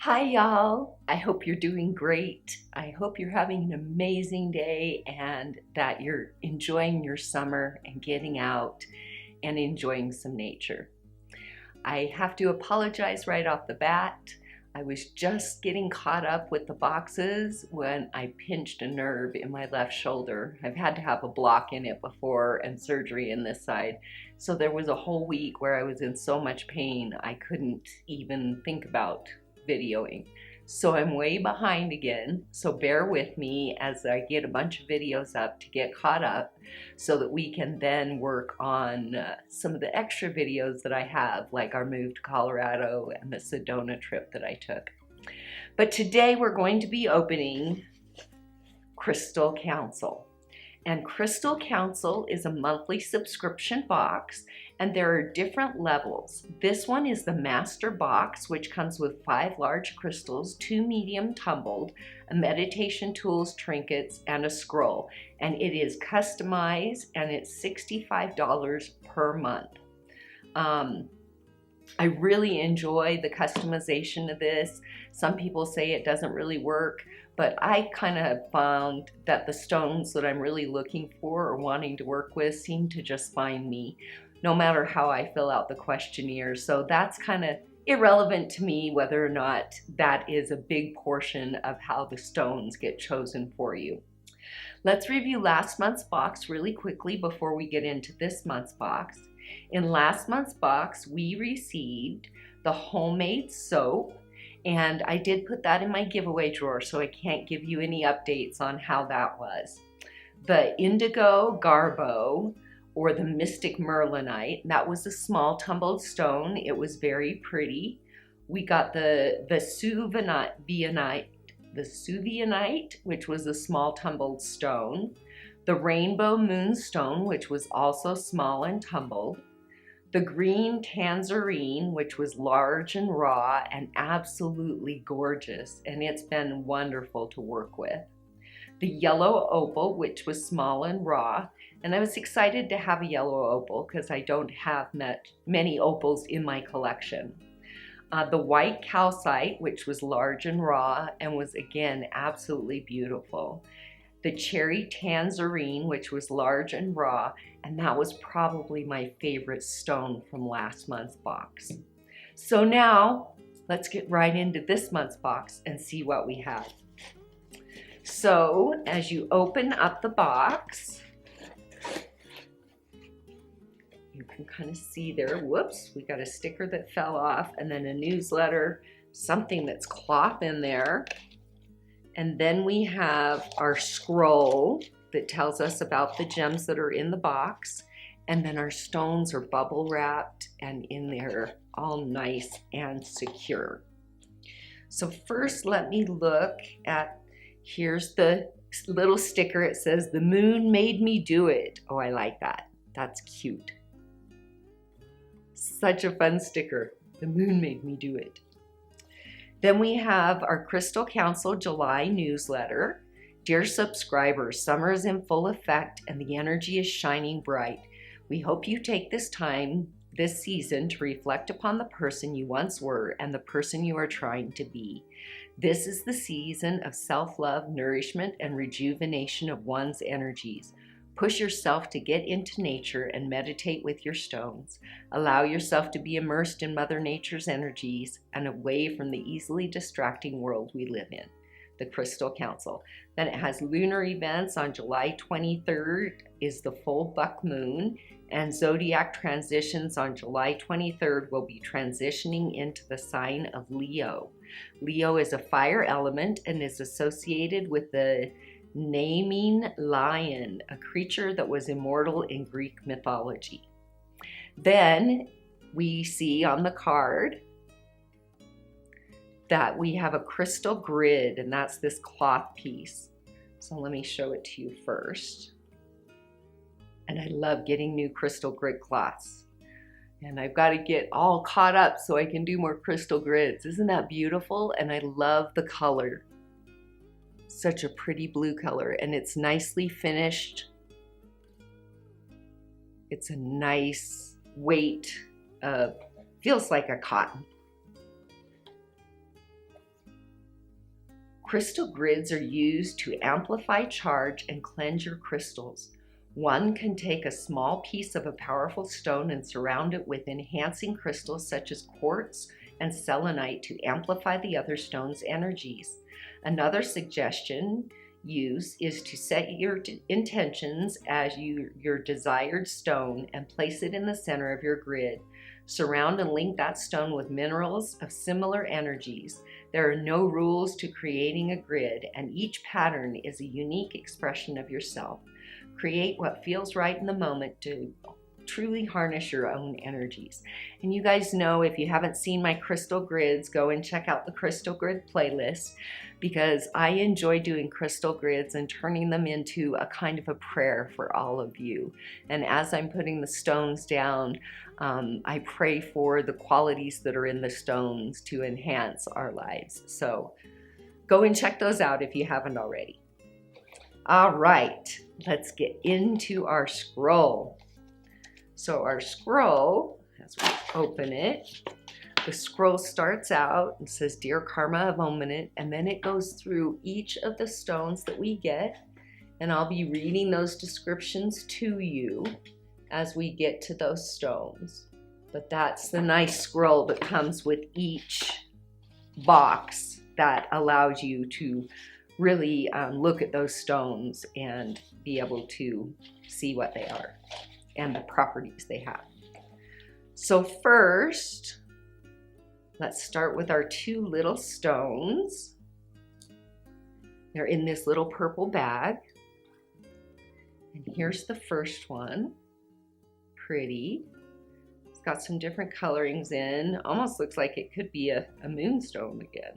Hi, y'all. I hope you're doing great. I hope you're having an amazing day and that you're enjoying your summer and getting out and enjoying some nature. I have to apologize right off the bat. I was just getting caught up with the boxes when I pinched a nerve in my left shoulder. I've had to have a block in it before and surgery in this side. So there was a whole week where I was in so much pain I couldn't even think about videoing. So I'm way behind again, so bear with me as I get a bunch of videos up to get caught up so that we can then work on some of the extra videos that I have, like our move to Colorado and the Sedona trip that I took. But today we're going to be opening Crystal Council. And Crystal Council is a monthly subscription box, and there are different levels. This one is the Master Box, which comes with 5 large crystals, 2 medium tumbled, a meditation tools, trinkets, and a scroll. And it is customized, and it's $65 per month. I really enjoy the customization of this. Some people say it doesn't really work, but I kind of have found that the stones that I'm really looking for or wanting to work with seem to just find me, no matter how I fill out the questionnaire. So that's kind of irrelevant to me whether or not that is a big portion of how the stones get chosen for you. Let's review last month's box really quickly before we get into this month's box. In last month's box, we received the homemade soap, and I did put that in my giveaway drawer, so I can't give you any updates on how that was. The Indigo Garbo, or the Mystic Merlinite, that was a small tumbled stone. It was very pretty. We got the Vesuvianite, which was a small tumbled stone. The Rainbow Moonstone, which was also small and tumbled. The green tangerine, which was large and raw and absolutely gorgeous, and it's been wonderful to work with. The yellow opal, which was small and raw, and I was excited to have a yellow opal because I don't have many opals in my collection. The white calcite, which was large and raw and was again absolutely beautiful. The cherry tangerine, which was large and raw, and that was probably my favorite stone from last month's box. So now let's get right into this month's box and see what we have. So as you open up the box, you can kind of see there, whoops, we got a sticker that fell off, and then a newsletter, something that's cloth in there. And then we have our scroll that tells us about the gems that are in the box. And then our stones are bubble wrapped and in there all nice and secure. So first let me look at, here's the little sticker. It says, "The moon made me do it." Oh, I like that. That's cute. Such a fun sticker. The moon made me do it. Then we have our Crystal Council July newsletter. Dear subscribers, summer is in full effect and the energy is shining bright. We hope you take this time this season to reflect upon the person you once were and the person you are trying to be. This is the season of self-love, nourishment, and rejuvenation of one's energies. Push yourself to get into nature and meditate with your stones. Allow yourself to be immersed in Mother Nature's energies and away from the easily distracting world we live in. The Crystal Council. Then it has lunar events. On July 23rd is the full buck moon, and zodiac transitions on July 23rd will be transitioning into the sign of Leo. Leo is a fire element and is associated with the naming lion, a creature that was immortal in Greek mythology. Then we see on the card that we have a crystal grid, and that's this cloth piece. So let me show it to you first. And I love getting new crystal grid cloths. And I've got to get all caught up so I can do more crystal grids. Isn't that beautiful? And I love the color. Such a pretty blue color, and it's nicely finished. It's a nice weight, feels like a cotton. Crystal grids are used to amplify charge and cleanse your crystals. One can take a small piece of a powerful stone and surround it with enhancing crystals such as quartz and selenite to amplify the other stone's energies. Another suggestion use is to set your intentions as your desired stone and place it in the center of your grid. Surround and link that stone with minerals of similar energies. There are no rules to creating a grid, and each pattern is a unique expression of yourself. Create what feels right in the moment to truly harness your own energies. And you guys know, if you haven't seen my crystal grids, go and check out the crystal grid playlist, because I enjoy doing crystal grids and turning them into a kind of a prayer for all of you. And as I'm putting the stones down, I pray for the qualities that are in the stones to enhance our lives. So go and check those out if you haven't already. All right, let's get into our scroll. So our scroll, as we open it, the scroll starts out and says, Dear Karma of Ominit, and then it goes through each of the stones that we get, and I'll be reading those descriptions to you as we get to those stones. But that's the nice scroll that comes with each box that allows you to really look at those stones and be able to see what they are and the properties they have. So first, let's start with our two little stones. They're in this little purple bag. And here's the first one. Pretty. It's got some different colorings in. Almost looks like it could be a moonstone again.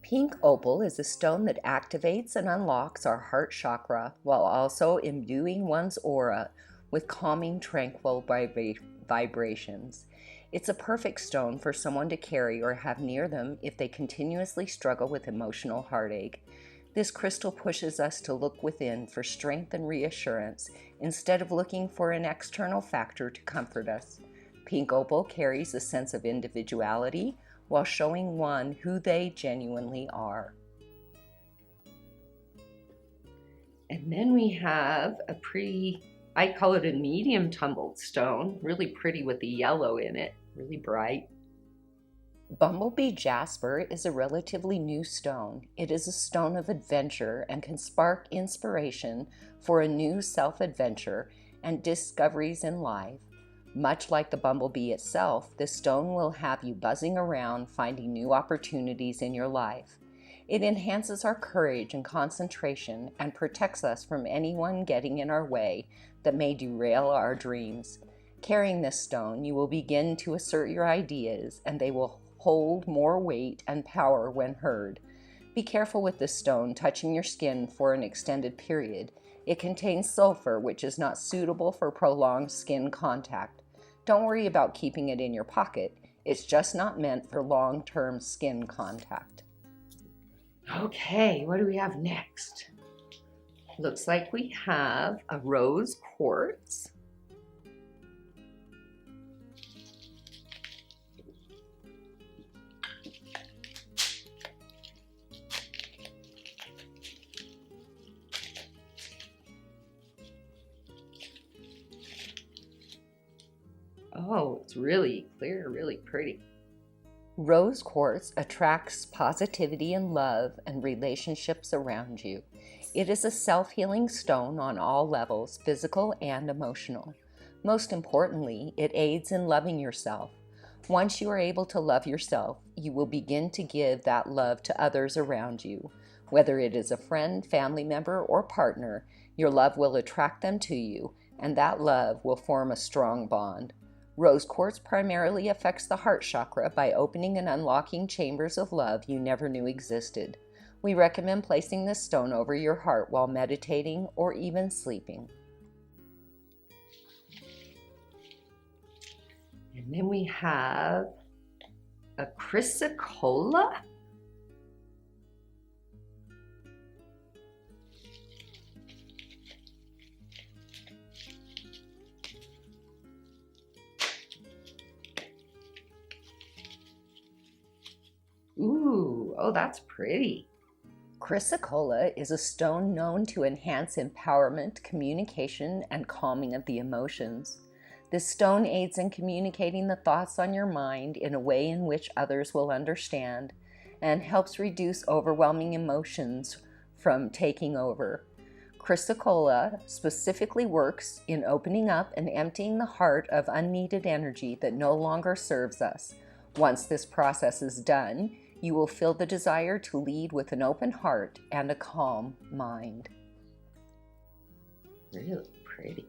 Pink opal is a stone that activates and unlocks our heart chakra while also imbuing one's aura with calming, tranquil vibrations. It's a perfect stone for someone to carry or have near them if they continuously struggle with emotional heartache. This crystal pushes us to look within for strength and reassurance instead of looking for an external factor to comfort us. Pink opal carries a sense of individuality while showing one who they genuinely are. And then we have a pretty, I call it a medium tumbled stone, really pretty with the yellow in it, really bright. Bumblebee Jasper is a relatively new stone. It is a stone of adventure and can spark inspiration for a new self-adventure and discoveries in life. Much like the bumblebee itself, this stone will have you buzzing around, finding new opportunities in your life. It enhances our courage and concentration and protects us from anyone getting in our way that may derail our dreams. Carrying this stone, you will begin to assert your ideas, and they will hold more weight and power when heard. Be careful with this stone touching your skin for an extended period. It contains sulfur, which is not suitable for prolonged skin contact. Don't worry about keeping it in your pocket. It's just not meant for long-term skin contact. Okay, what do we have next? Looks like we have a rose quartz. Oh, it's really clear, really pretty. Rose quartz attracts positivity and love and relationships around you. It is a self-healing stone on all levels, physical and emotional. Most importantly, it aids in loving yourself. Once you are able to love yourself, you will begin to give that love to others around you. Whether it is a friend, family member, or partner, your love will attract them to you, and that love will form a strong bond. Rose quartz primarily affects the heart chakra by opening and unlocking chambers of love you never knew existed. We recommend placing this stone over your heart while meditating or even sleeping. And then we have a Chrysocolla. Ooh, oh, that's pretty. Chrysocolla is a stone known to enhance empowerment, communication, and calming of the emotions. This stone aids in communicating the thoughts on your mind in a way in which others will understand and helps reduce overwhelming emotions from taking over. Chrysocolla specifically works in opening up and emptying the heart of unneeded energy that no longer serves us. Once this process is done, you will feel the desire to lead with an open heart and a calm mind. Really pretty.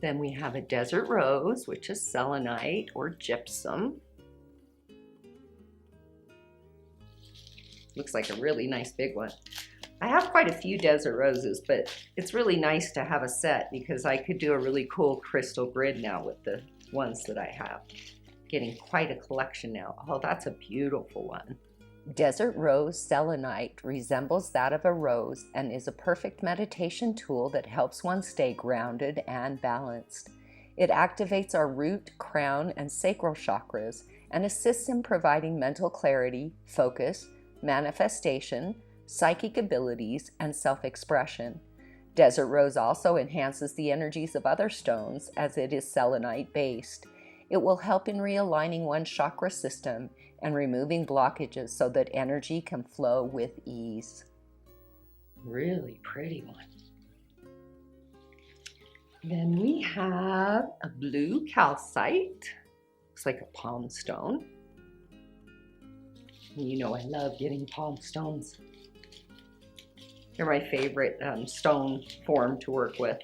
Then we have a desert rose, which is selenite or gypsum. Looks like a really nice big one. I have quite a few desert roses, but it's really nice to have a set because I could do a really cool crystal grid now with the ones that I have. Getting quite a collection now. Oh, that's a beautiful one. Desert rose selenite resembles that of a rose and is a perfect meditation tool that helps one stay grounded and balanced. It activates our root, crown, and sacral chakras and assists in providing mental clarity, focus, manifestation, psychic abilities, and self-expression. Desert rose also enhances the energies of other stones as it is selenite-based. It will help in realigning one's chakra system and removing blockages so that energy can flow with ease. Really pretty one. Then we have a blue calcite. Looks like a palmstone. You know I love getting palmstones. They're my favorite stone form to work with.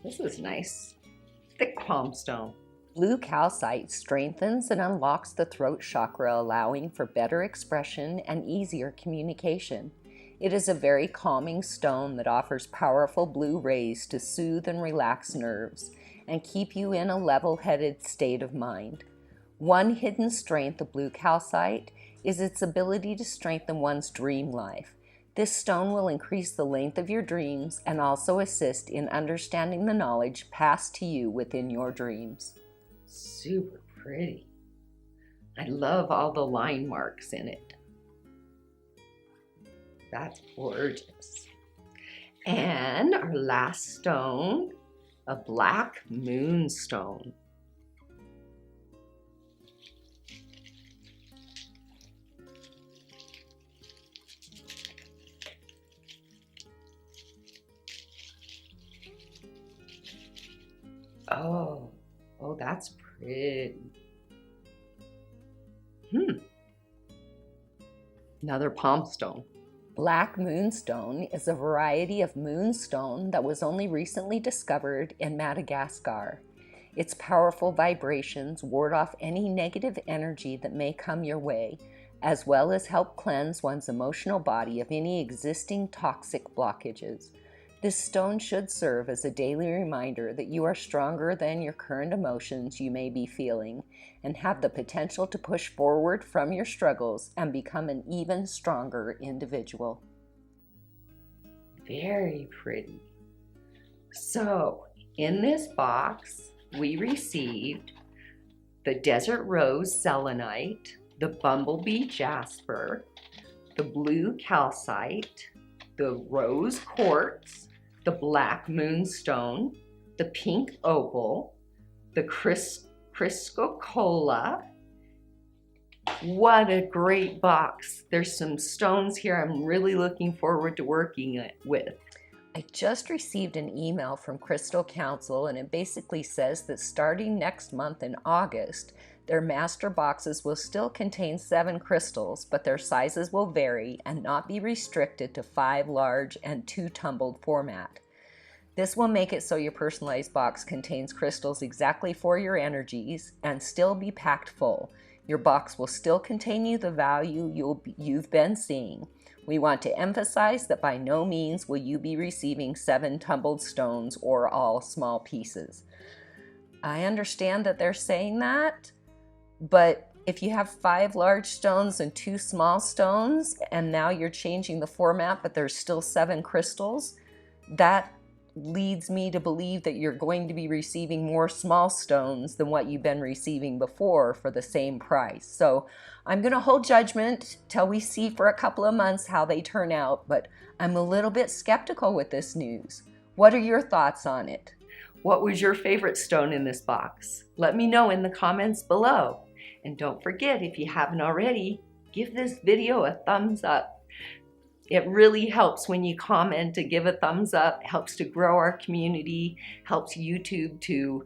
This is nice. Thick palmstone. Blue calcite strengthens and unlocks the throat chakra, allowing for better expression and easier communication. It is a very calming stone that offers powerful blue rays to soothe and relax nerves and keep you in a level-headed state of mind. One hidden strength of blue calcite is its ability to strengthen one's dream life. This stone will increase the length of your dreams and also assist in understanding the knowledge passed to you within your dreams. Super pretty. I love all the line marks in it. That's gorgeous. And our last stone, a black moonstone. Oh, that's pretty. Another palmstone. Black moonstone is a variety of moonstone that was only recently discovered in Madagascar. Its powerful vibrations ward off any negative energy that may come your way, as well as help cleanse one's emotional body of any existing toxic blockages. This stone should serve as a daily reminder that you are stronger than your current emotions you may be feeling and have the potential to push forward from your struggles and become an even stronger individual. Very pretty. So, in this box, we received the desert rose selenite, the Bumblebee Jasper, the blue calcite, the rose quartz, the black moonstone, the pink opal, the Chrysocolla. What a great box. There's some stones here I'm really looking forward to working with. I just received an email from Crystal Council, and it basically says that starting next month in August, their master boxes will still contain 7 crystals, but their sizes will vary and not be restricted to 5 large and 2 tumbled format. This will make it so your personalized box contains crystals exactly for your energies and still be packed full. Your box will still contain you the value you've been seeing. We want to emphasize that by no means will you be receiving 7 tumbled stones or all small pieces. I understand that they're saying that, but if you have 5 large stones and 2 small stones, and now you're changing the format, but there's still 7 crystals, that leads me to believe that you're going to be receiving more small stones than what you've been receiving before for the same price. So I'm going to hold judgment till we see for a couple of months how they turn out, but I'm a little bit skeptical with this news. What are your thoughts on it? What was your favorite stone in this box? Let me know in the comments below. And don't forget, if you haven't already, give this video a thumbs up. It really helps when you comment to give a thumbs up, helps to grow our community, helps YouTube to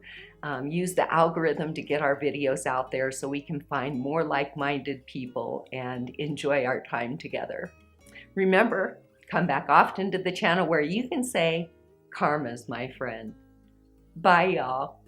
use the algorithm to get our videos out there so we can find more like-minded people and enjoy our time together. Remember, come back often to the channel where you can say, "Karma's my friend." Bye, y'all.